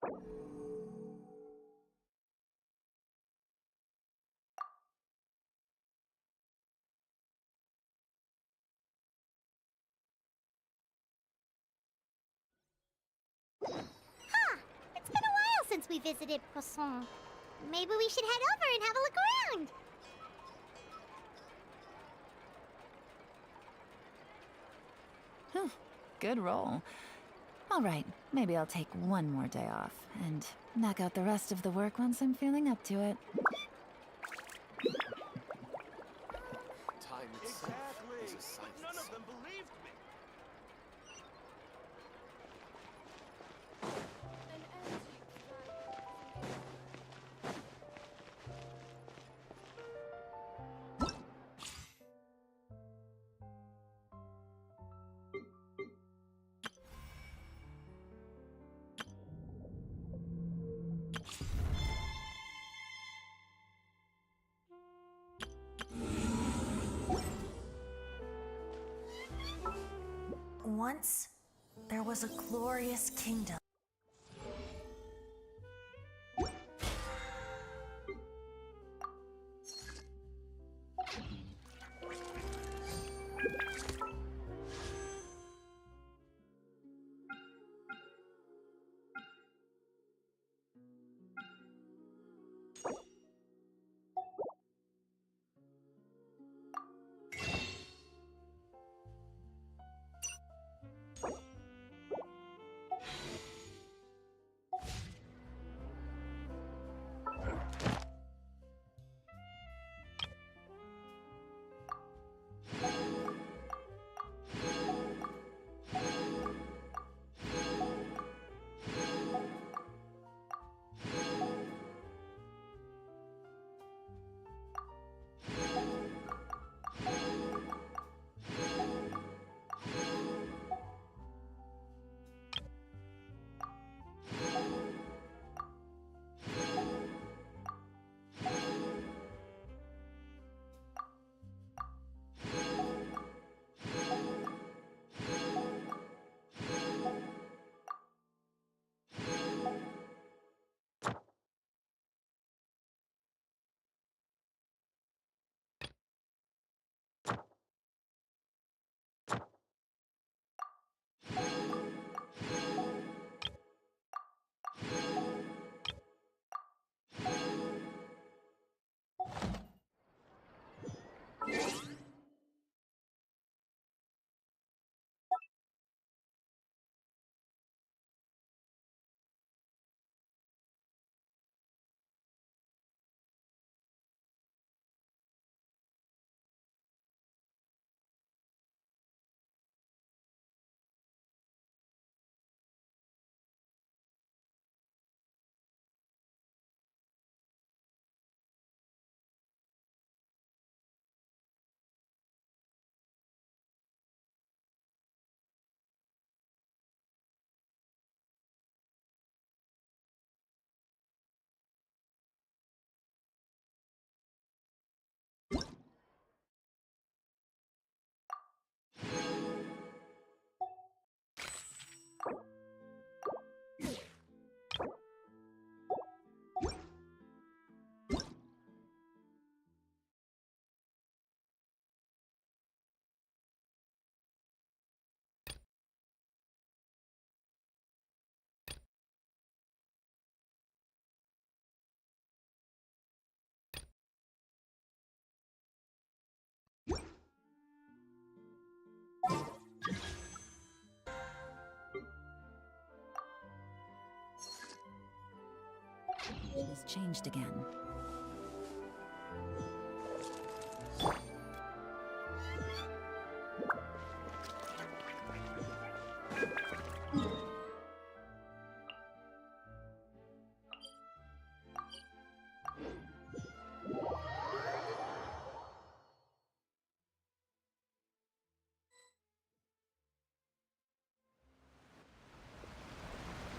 It's been a while since we visited Poisson. Maybe we should head over and have a look around. Good roll. All right, maybe I'll take one more day off and knock out the rest of the work once I'm feeling up to it. Time itself is a science. But none of them believed me. Once, there was a glorious kingdom. She's changed again.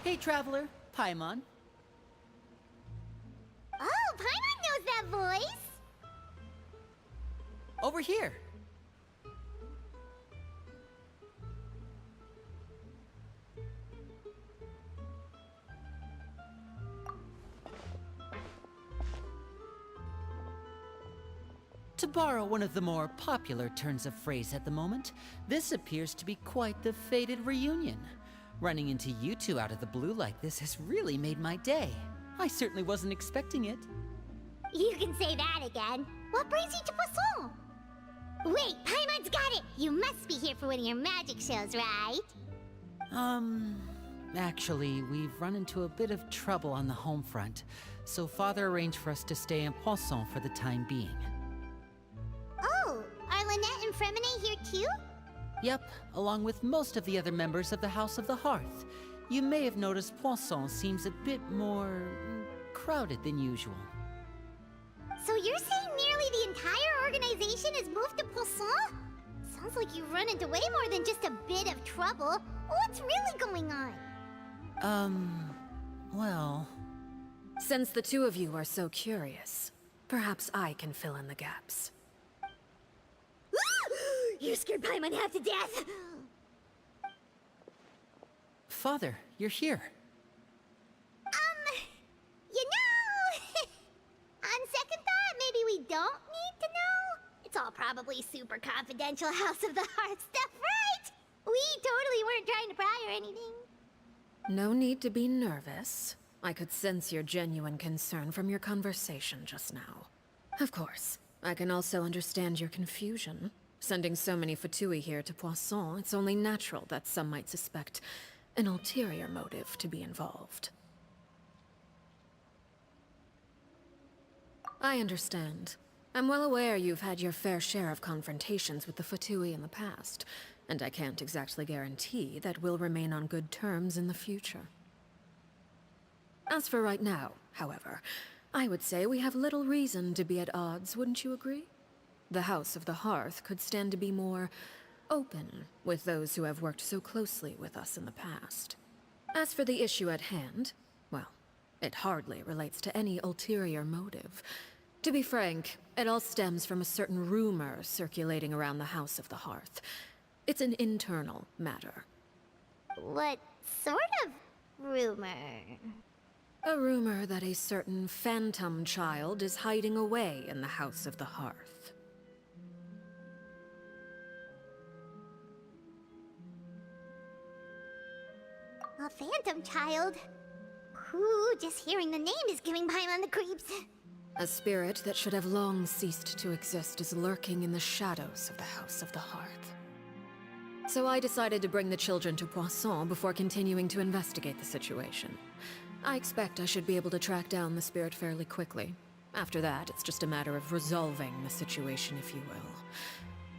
Hey, traveler, Paimon. Oh, Paimon knows that voice! Over here. To borrow one of the more popular turns of phrase at the moment, this appears to be quite the fated reunion. Running into you two out of the blue like this has really made my day. I certainly wasn't expecting it. You can say that again. What brings you to Poisson? Wait, Paimon's got it! You must be here for one of your magic shows, right? Actually, we've run into a bit of trouble on the home front, so Father arranged for us to stay in Poisson for the time being. Oh, are Lynette and Fremine here too? Yep, along with most of the other members of the House of the Hearth. You may have noticed Poisson seems a bit more crowded than usual. So you're saying nearly the entire organization has moved to Poisson? Sounds like you've run into way more than just a bit of trouble. What's really going on? Well... Since the two of you are so curious, perhaps I can fill in the gaps. You scared Paimon half to death! Father, you're here. You know... On second thought, maybe we don't need to know? It's all probably super confidential House of the Hearth stuff, right? We totally weren't trying to pry or anything. No need to be nervous. I could sense your genuine concern from your conversation just now. Of course, I can also understand your confusion. Sending so many Fatui here to Poisson, it's only natural that some might suspect an ulterior motive to be involved. I understand. I'm well aware you've had your fair share of confrontations with the Fatui in the past, and I can't exactly guarantee that we'll remain on good terms in the future. As for right now, however, I would say we have little reason to be at odds, wouldn't you agree? The House of the Hearth could stand to be more open with those who have worked so closely with us in the past. As for the issue at hand, well, it hardly relates to any ulterior motive. To be frank, it all stems from a certain rumor circulating around the House of the Hearth. It's an internal matter. What sort of rumor? A rumor that a certain phantom child is hiding away in the House of the Hearth. A phantom child? Ooh, just hearing the name is giving Paimon the creeps. A spirit that should have long ceased to exist is lurking in the shadows of the House of the Hearth. So I decided to bring the children to Poisson before continuing to investigate the situation. I expect I should be able to track down the spirit fairly quickly. After that, it's just a matter of resolving the situation, if you will.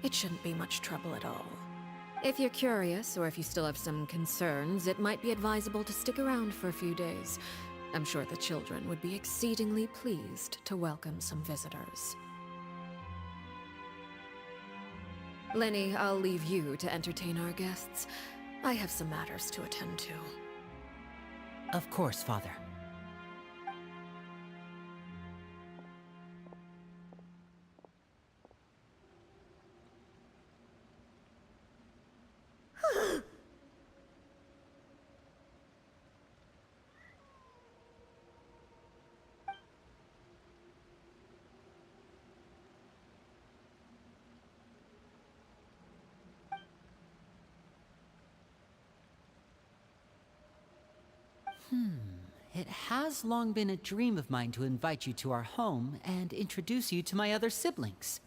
It shouldn't be much trouble at all. If you're curious, or if you still have some concerns, it might be advisable to stick around for a few days. I'm sure the children would be exceedingly pleased to welcome some visitors. Lenny, I'll leave you to entertain our guests. I have some matters to attend to. Of course, Father. It has long been a dream of mine to invite you to our home and introduce you to my other siblings.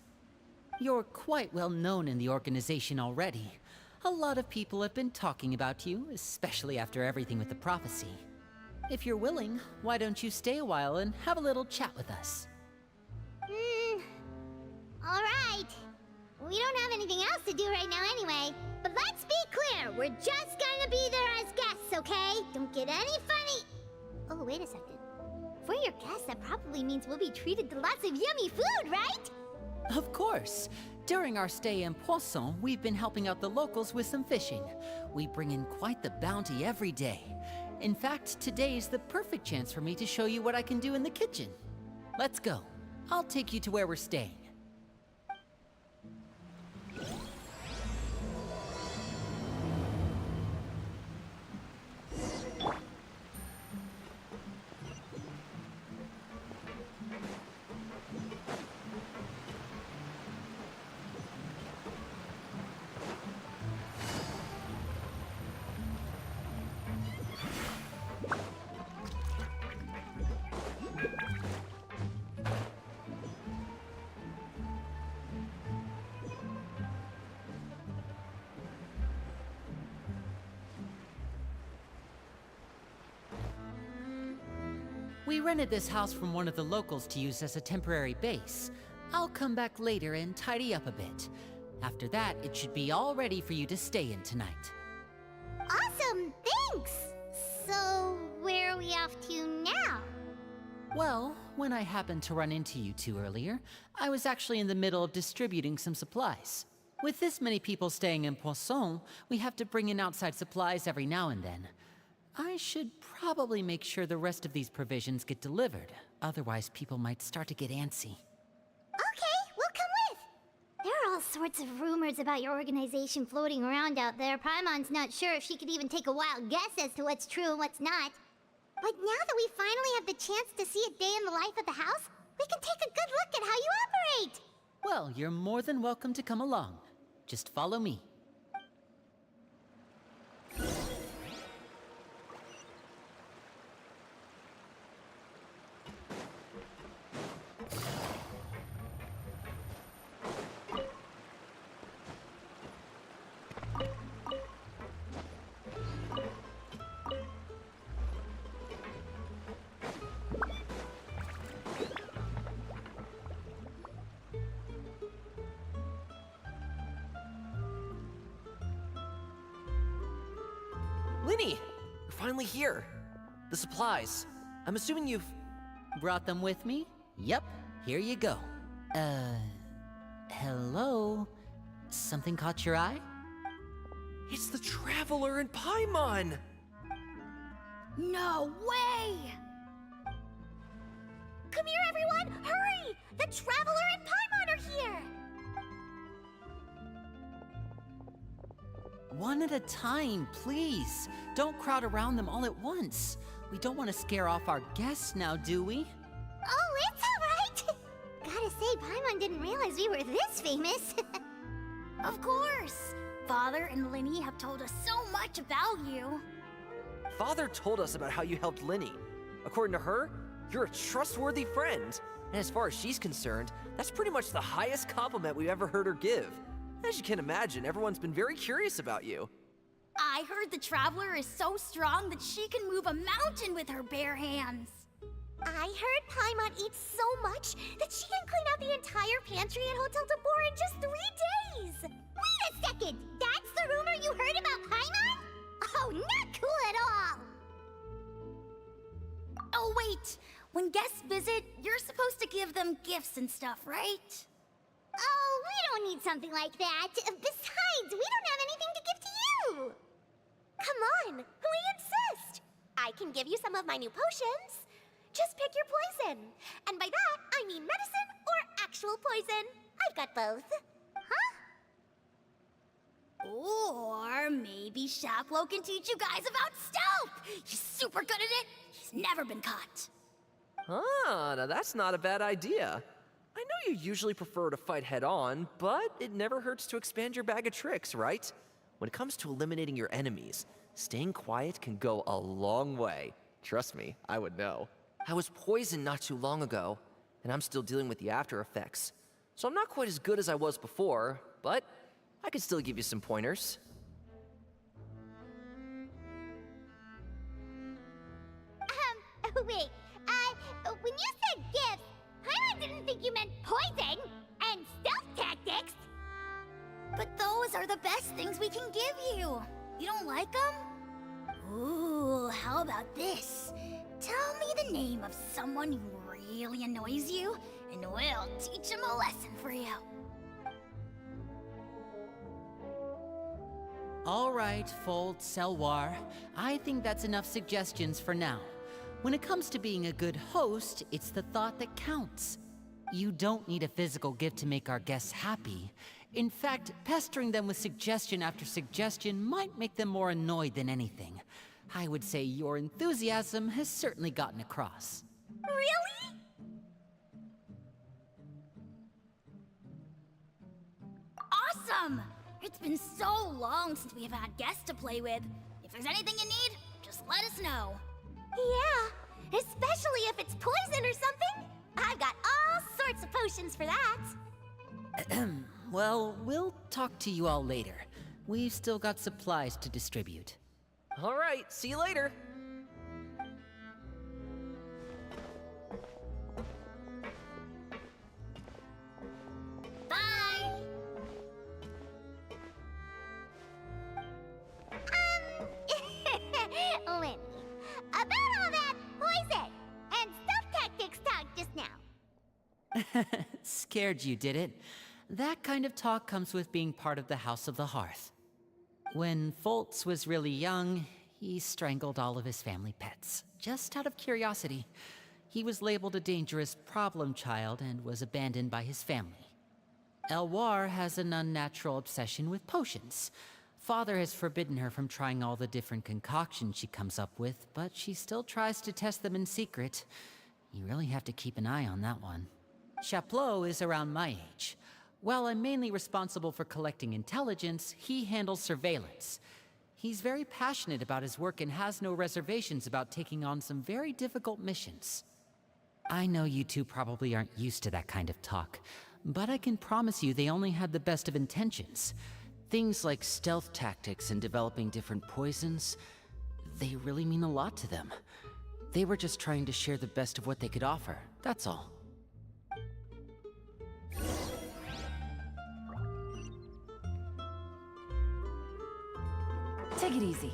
You're quite well known in the organization already. A lot of people have been talking about you, especially after everything with the prophecy. If you're willing, why don't you stay a while and have a little chat with us? Alright. We don't have anything else to do right now anyway. But let's be clear, we're just gonna be there as guests, okay? Don't get any funny... Oh, wait a second. For your guests, that probably means we'll be treated to lots of yummy food, right? Of course. During our stay in Poisson, we've been helping out the locals with some fishing. We bring in quite the bounty every day. In fact, today's the perfect chance for me to show you what I can do in the kitchen. Let's go. I'll take you to where we're staying. We rented this house from one of the locals to use as a temporary base. I'll come back later and tidy up a bit. After that, it should be all ready for you to stay in tonight. Awesome, thanks! So, where are we off to now? Well, when I happened to run into you two earlier, I was actually in the middle of distributing some supplies. With this many people staying in Poisson, we have to bring in outside supplies every now and then. I should probably make sure the rest of these provisions get delivered, otherwise people might start to get antsy. Okay, we'll come with! There are all sorts of rumors about your organization floating around out there. Paimon's not sure if she could even take a wild guess as to what's true and what's not. But now that we finally have the chance to see a day in the life of the house, we can take a good look at how you operate! Well, you're more than welcome to come along. Just follow me. Linny! You're finally here. The supplies. I'm assuming you've... Brought them with me? Yep, here you go. Hello? Something caught your eye? It's the Traveler and Paimon! No way! Come here, everyone! Hurry! The Traveler and Paimon are here! One at a time, please. Don't crowd around them all at once. We don't want to scare off our guests now, do we? Oh, it's alright! Gotta say, Paimon didn't realize we were this famous. Of course! Father and Linny have told us so much about you. Father told us about how you helped Linny. According to her, you're a trustworthy friend. And as far as she's concerned, that's pretty much the highest compliment we've ever heard her give. As you can imagine, everyone's been very curious about you. I heard the Traveler is so strong that she can move a mountain with her bare hands. I heard Paimon eats so much that she can clean out the entire pantry at Hotel de Boer in just 3 days! Wait a second! That's the rumor you heard about Paimon? Oh, not cool at all! Oh wait, when guests visit, you're supposed to give them gifts and stuff, right? Oh, we don't need something like that. Besides, we don't have anything to give to you! Come on, we insist! I can give you some of my new potions. Just pick your poison. And by that, I mean medicine or actual poison. I've got both. Huh? Or maybe Shaplo can teach you guys about stealth! He's super good at it! He's never been caught. Ah, now that's not a bad idea. I know you usually prefer to fight head-on, but it never hurts to expand your bag of tricks, right? When it comes to eliminating your enemies, staying quiet can go a long way. Trust me, I would know. I was poisoned not too long ago, and I'm still dealing with the after effects. So I'm not quite as good as I was before, but I can still give you some pointers. Wait, when you said gifts, Paimon didn't think you meant poison and stealth tactics. But those are the best things we can give you. You don't like them? Ooh, how about this? Tell me the name of someone who really annoys you, and we'll teach him a lesson for you. All right, Fold Selwar. I think that's enough suggestions for now. When it comes to being a good host, it's the thought that counts. You don't need a physical gift to make our guests happy. In fact, pestering them with suggestion after suggestion might make them more annoyed than anything. I would say your enthusiasm has certainly gotten across. Really? Awesome! It's been so long since we have had guests to play with. If there's anything you need, just let us know. Yeah, especially if it's poison or something. I've got all sorts of potions for that. Well, we'll talk to you all later. We've still got supplies to distribute. All right, see you later. Scared you, did it? That kind of talk comes with being part of the House of the Hearth. When Foltz was really young, he strangled all of his family pets, just out of curiosity. He was labeled a dangerous problem child and was abandoned by his family. Elwar has an unnatural obsession with potions. Father has forbidden her from trying all the different concoctions she comes up with, but she still tries to test them in secret. You really have to keep an eye on that one. Chaplot is around my age. While I'm mainly responsible for collecting intelligence, he handles surveillance. He's very passionate about his work and has no reservations about taking on some very difficult missions. I know you two probably aren't used to that kind of talk, but I can promise you they only had the best of intentions. Things like stealth tactics and developing different poisons, they really mean a lot to them. They were just trying to share the best of what they could offer, that's all. Take it easy.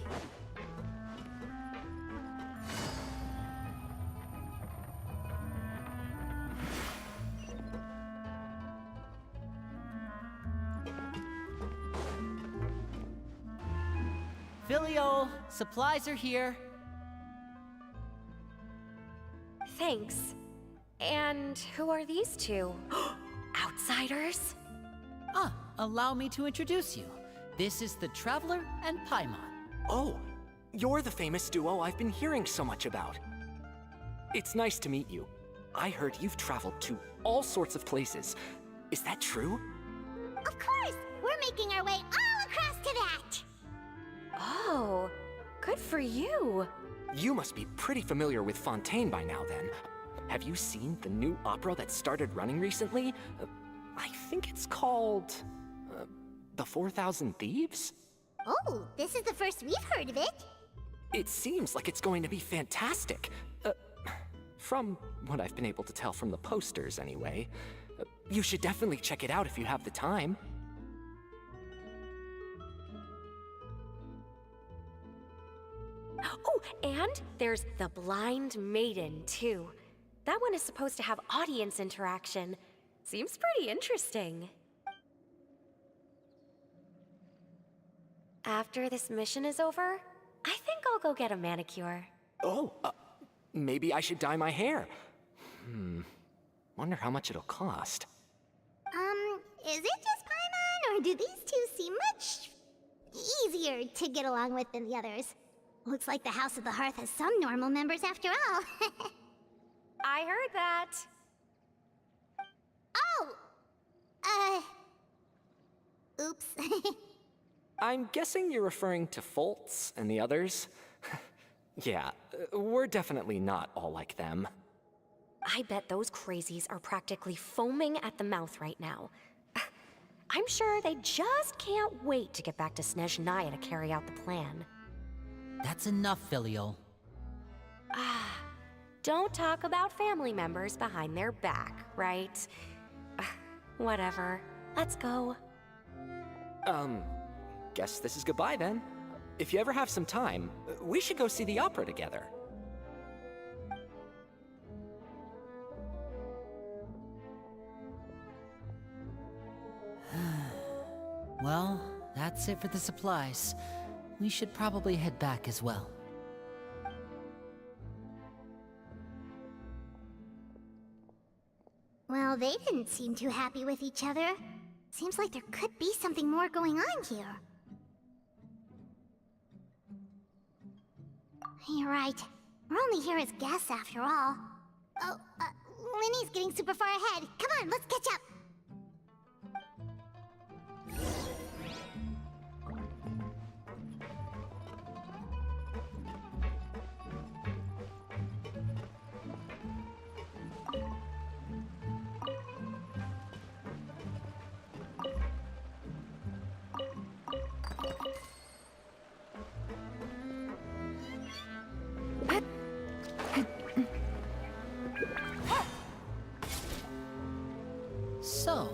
Filial, supplies are here. Thanks. And who are these two? Outsiders? Allow me to introduce you. This is the Traveler and Paimon. Oh, you're the famous duo I've been hearing so much about. It's nice to meet you. I heard you've traveled to all sorts of places. Is that true? Of course! We're making our way all across to that! Oh, good for you. You must be pretty familiar with Fontaine by now then. Have you seen the new opera that started running recently? I think it's called... The 4,000 Thieves? Oh, this is the first we've heard of it. It seems like it's going to be fantastic. From what I've been able to tell from the posters, anyway. You should definitely check it out if you have the time. Oh, and there's the Blind Maiden, too. That one is supposed to have audience interaction. Seems pretty interesting. After this mission is over, I think I'll go get a manicure. Oh, maybe I should dye my hair. Wonder how much it'll cost. Is it just Paimon, or do these two seem much easier to get along with than the others? Looks like the House of the Hearth has some normal members after all. I heard that. Oh! Oops. I'm guessing you're referring to Foltz and the others? Yeah, we're definitely not all like them. I bet those crazies are practically foaming at the mouth right now. I'm sure they just can't wait to get back to Snezhnaya to carry out the plan. That's enough, Filial. Don't talk about family members behind their back, right? Whatever. Let's go. Guess this is goodbye then. If you ever have some time, we should go see the opera together. Well, that's it for the supplies. We should probably head back as well. Well, they didn't seem too happy with each other. Seems like there could be something more going on here. You're right. We're only here as guests after all. Oh, Winnie's getting super far ahead. Come on, let's catch up. So,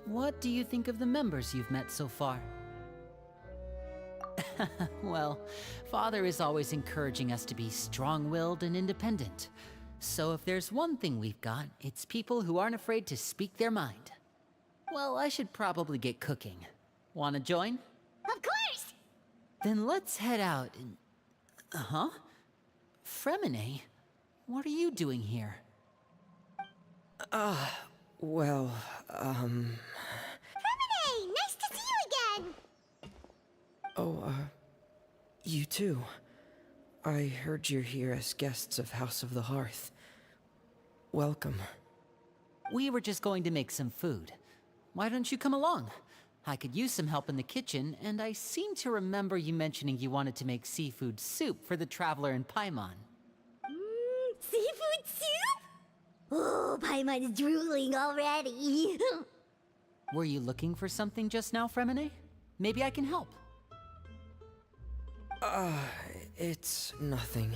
what do you think of the members you've met so far? Well, Father is always encouraging us to be strong-willed and independent. So if there's one thing we've got, it's people who aren't afraid to speak their mind. Well, I should probably get cooking. Wanna join? Of course! Then let's head out and... Uh-huh? Fremine, what are you doing here? Well, Hermione, nice to see you again! you too. I heard you're here as guests of House of the Hearth. Welcome. We were just going to make some food. Why don't you come along? I could use some help in the kitchen, and I seem to remember you mentioning you wanted to make seafood soup for the traveler in Paimon. Seafood soup? Oh, Paimon's drooling already. Were you looking for something just now, Fremine? Maybe I can help. It's nothing.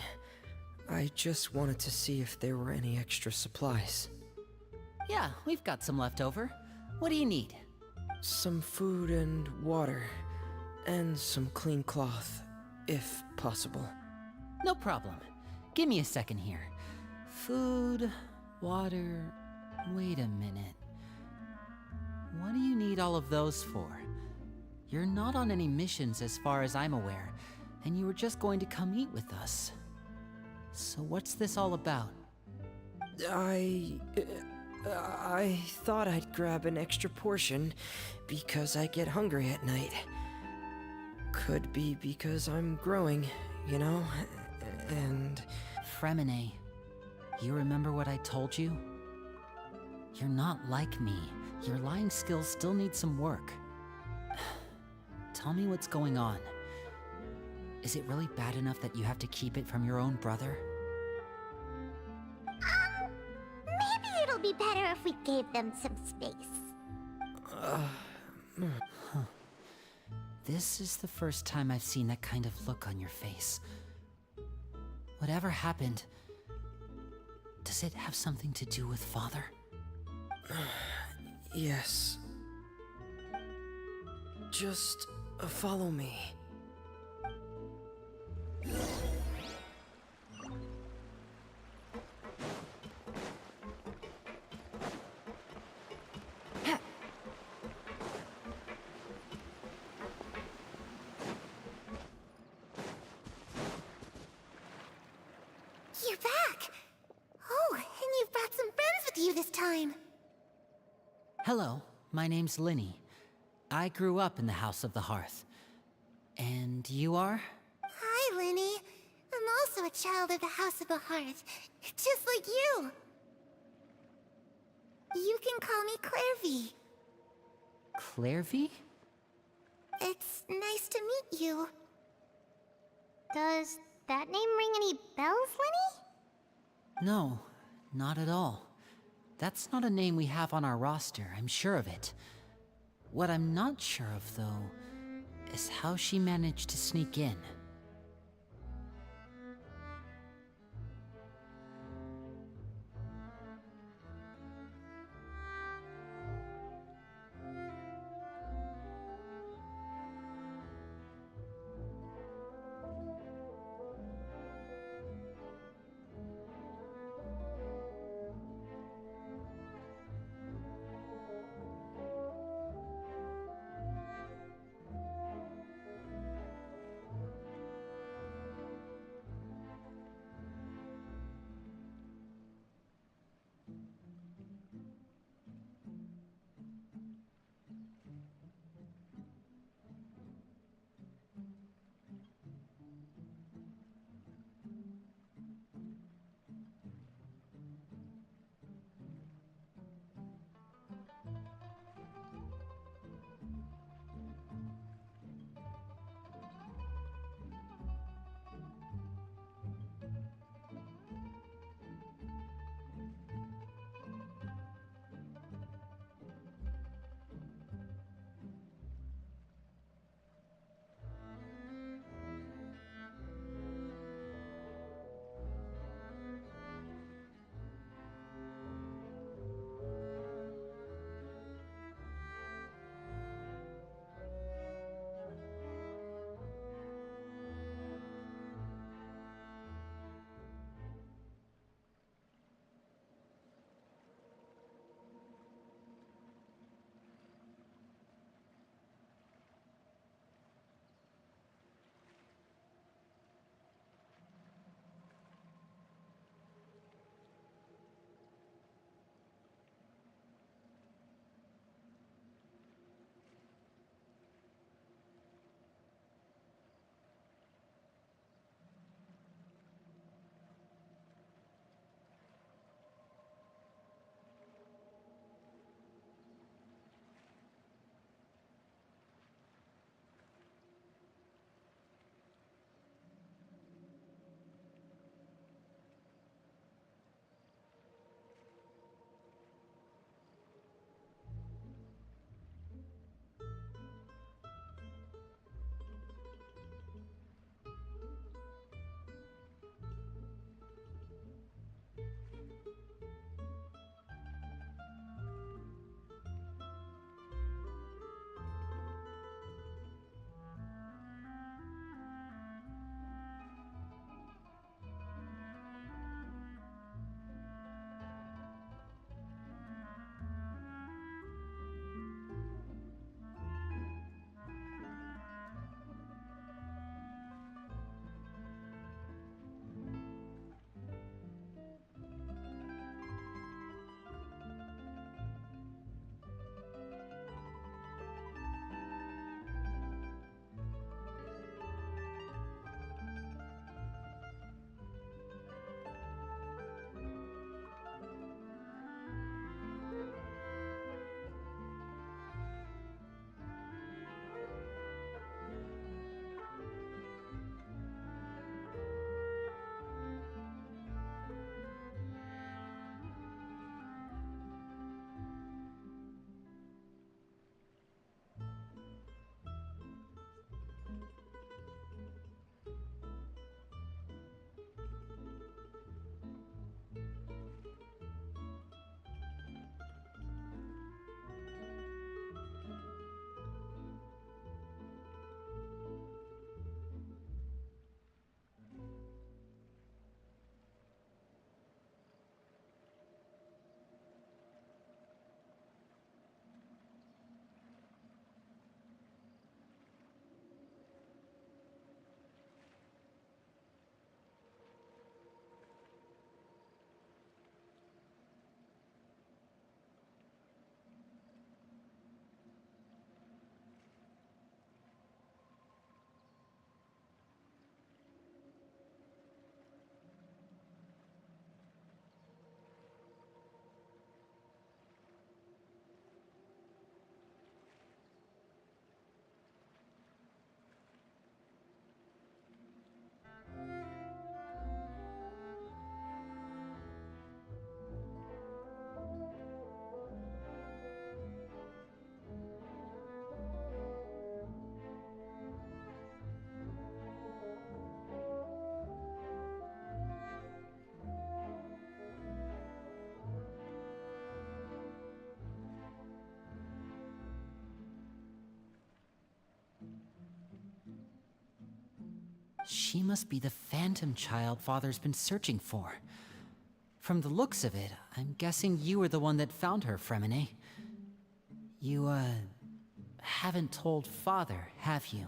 I just wanted to see if there were any extra supplies. Yeah, we've got some left over. What do you need? Some food and water. And some clean cloth, if possible. No problem. Give me a second here. Food, water... Wait a minute. What do you need all of those for? You're not on any missions as far as I'm aware, and you were just going to come eat with us. So what's this all about? I thought I'd grab an extra portion because I get hungry at night. Could be because I'm growing, you know? And... Fremine, you remember what I told you? You're not like me. Your lying skills still need some work. Tell me what's going on. Is it really bad enough that you have to keep it from your own brother? Maybe it'll be better if we gave them some space. This is the first time I've seen that kind of look on your face. Whatever happened, does it have something to do with Father? yes. Just follow me. You're back! Oh, and you've brought some friends with you this time. Hello, my name's Linny. I grew up in the House of the Hearth. And you are? Hi, Linny. I'm also a child of the House of the Hearth, just like you. You can call me Clairvy. Clairvy? It's nice to meet you. Does that name ring any bells, Linny? No, not at all. That's not a name we have on our roster, I'm sure of it. What I'm not sure of, though, is how she managed to sneak in. She must be the phantom child Father's been searching for. From the looks of it, I'm guessing you were the one that found her, Fremine. You, haven't told Father, have you?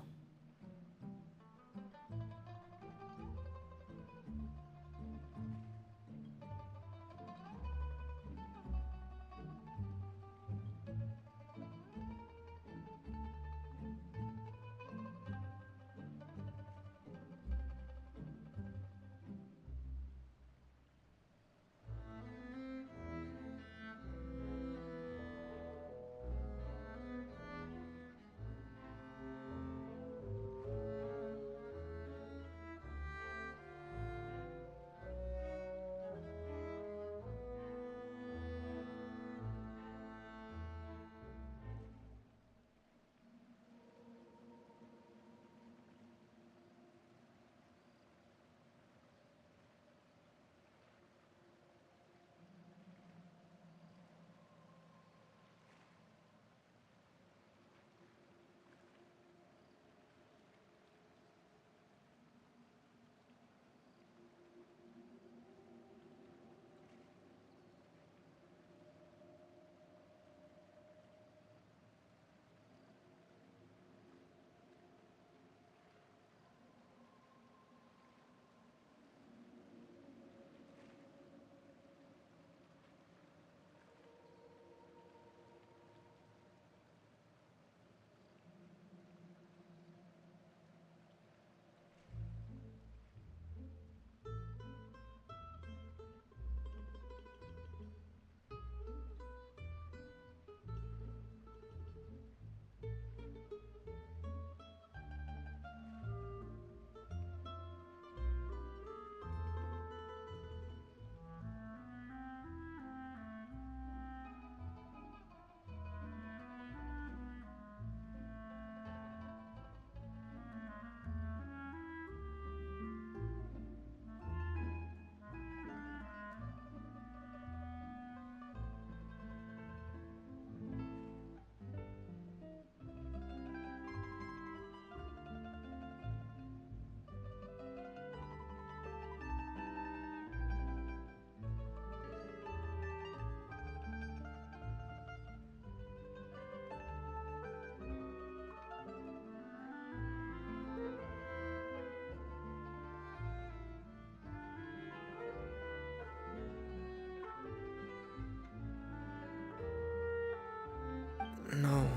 No,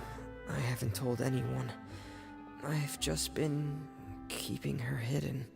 I haven't told anyone. I've just been keeping her hidden.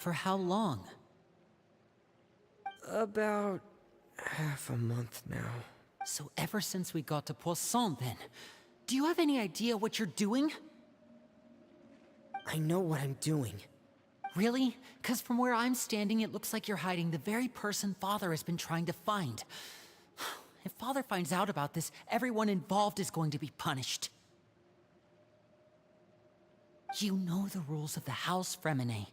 For how long? About half a month now. So ever since we got to Poisson, then. Do you have any idea what you're doing? I know what I'm doing. Really? 'Cause from where I'm standing, it looks like you're hiding the very person Father has been trying to find. If Father finds out about this, everyone involved is going to be punished. You know the rules of the House, Fremine.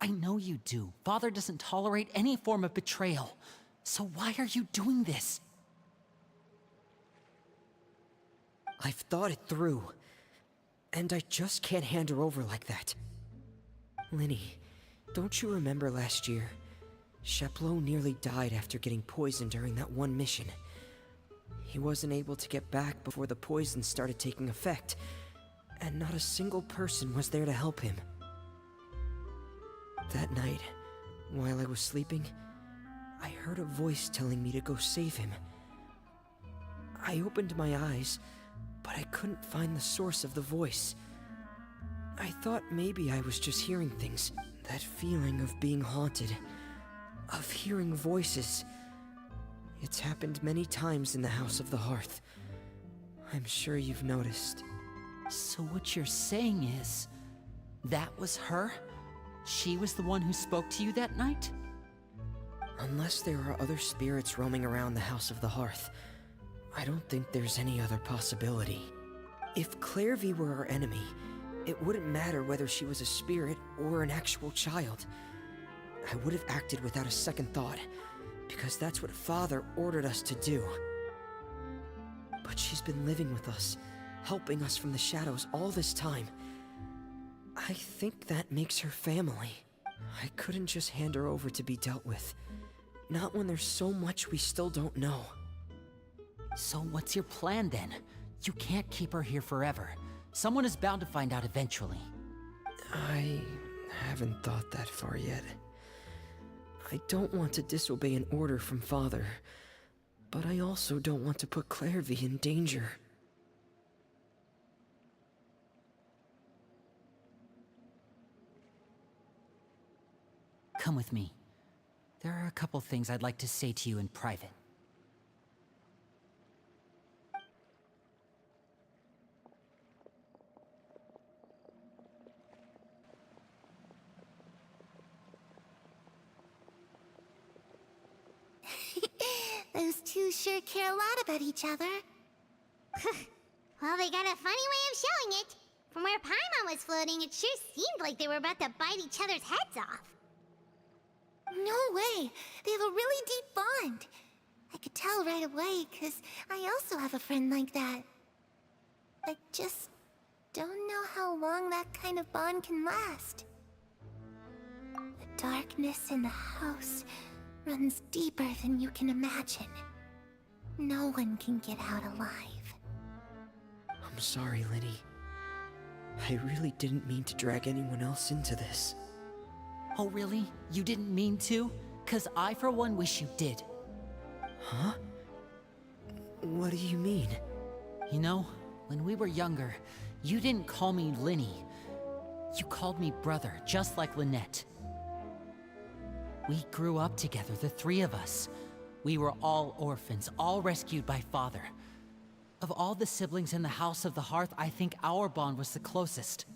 I know you do. Father doesn't tolerate any form of betrayal. So why are you doing this? I've thought it through. And I just can't hand her over like that. Linny, don't you remember last year? Sheplo nearly died after getting poisoned during that one mission. He wasn't able to get back before the poison started taking effect, and not a single person was there to help him. That night, while I was sleeping, I heard a voice telling me to go save him. I opened my eyes, but I couldn't find the source of the voice. I thought maybe I was just hearing things. That feeling of being haunted, of hearing voices. It's happened many times in the House of the Hearth. I'm sure you've noticed. So what you're saying is, that was her? She was the one who spoke to you that night? Unless there are other spirits roaming around the House of the Hearth, I don't think there's any other possibility. If Clairvy were our enemy, it wouldn't matter whether she was a spirit or an actual child. I would have acted without a second thought, because that's what Father ordered us to do. But she's been living with us, helping us from the shadows all this time. I think that makes her family. I couldn't just hand her over to be dealt with. Not when there's so much we still don't know. So what's your plan then? You can't keep her here forever. Someone is bound to find out eventually. I haven't thought that far yet. I don't want to disobey an order from Father, but I also don't want to put Clairvy in danger. Come with me. There are a couple things I'd like to say to you in private. Those two sure care a lot about each other. Well, they got a funny way of showing it. From where Paimon was floating, it sure seemed like they were about to bite each other's heads off. No way! They have a really deep bond. I could tell right away, 'cause I also have a friend like that. I just don't know how long that kind of bond can last. The darkness in the house runs deeper than you can imagine. No one can get out alive. I'm sorry, Linny. I really didn't mean to drag anyone else into this. Oh really? You didn't mean to? 'Cause I for one wish you did. Huh? What do you mean? You know, when we were younger, you didn't call me Linny. You called me brother, just like Lynette. We grew up together, the three of us. We were all orphans, all rescued by Father. Of all the siblings in the House of the Hearth, I think our bond was the closest.